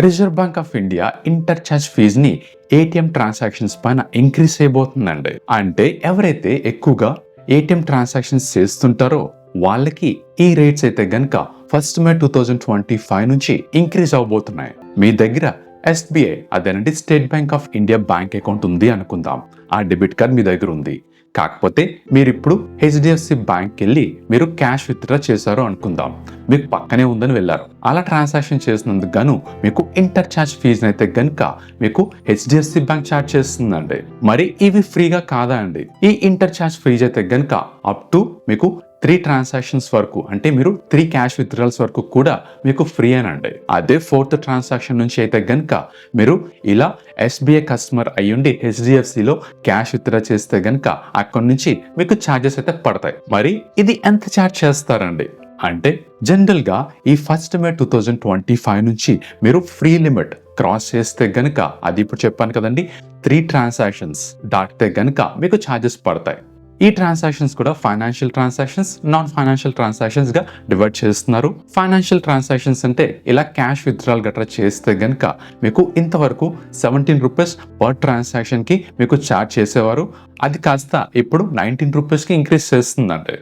Reserve bank of India ఇంటర్చార్జ్ ఫీజుని ATM transactions పైన increase చేయబోతుందండి. అంటే ఎవరైతే ఎక్కువగా ఏటీఎం ట్రాన్సాక్షన్స్ చేస్తుంటారో వాళ్ళకి ఈ రేట్స్ అయితే గనక 1 May 2025 నుంచి ఇంక్రీజ్ అవబోతున్నాయి. మీ దగ్గర ఎస్బీఐ అదేనండి state bank of India bank account ఉంది అనుకుందాం. ఆ డెబిట్ కార్డ్ మీ దగ్గర ఉంది. కాకపోతే మీరు ఇప్పుడు హెచ్డిఎఫ్సి బ్యాంక్ వెళ్ళి మీరు క్యాష్ విత్డ్రా చేశారు అనుకుందాం. మీకు పక్కనే ఉందని వెళ్ళారు. అలా ట్రాన్సాక్షన్ చేసినందుకు గాను మీకు ఇంటర్చార్జ్ ఫీజు అయితే గనుక మీకు హెచ్డిఎఫ్సి బ్యాంక్ చార్జ్ చేస్తుందండి. మరి ఇవి ఫ్రీగా కాదా అండి? ఈ ఇంటర్చార్జ్ ఫీజు అయితే గనుక అప్ టు మీకు 3 ట్రాన్సాక్షన్స్ వరకు, అంటే మీరు 3 క్యాష్ విత్డ్రాల్స్ వరకు కూడా మీకు ఫ్రీ అనండి. అదే 4th ట్రాన్సాక్షన్ నుంచి అయితే గనుక మీరు ఇలా ఎస్బీఐ కస్టమర్ అయ్యుండి హెచ్డిఎఫ్సిలో క్యాష్ విత్డ్రా చేస్తే గనుక అక్కడి నుంచి మీకు ఛార్జెస్ అయితే పడతాయి. మరి ఇది ఎంత ఛార్జ్ చేస్తారండి అంటే జనరల్ గా ఈ 1 May 2025 నుంచి మీరు ఫ్రీ లిమిట్ క్రాస్ చేస్తే గనుక, అది ఇప్పుడు చెప్పాను కదండి, 3 ట్రాన్సాక్షన్స్ దాటితే గనుక మీకు ఛార్జెస్ పడతాయి. ఈ ట్రాన్సాక్షన్స్ కూడా financial transactions, non financial transactions గా డివైడ్ చేస్తున్నారు. ఫైనాన్షియల్ ట్రాన్సాక్షన్స్ అంటే ఇలా క్యాష్ విత్డ్రాల్ గట్రా చేస్తే గనుక మీకు ఇంతవరకు 17 రూపీస్ పర్ ట్రాన్సాక్షన్ కి మీకు ఛార్జ్ చేసేవారు. అది కాస్త ఇప్పుడు 19 రూపీస్ కి ఇంక్రీజ్ చేస్తుందండి.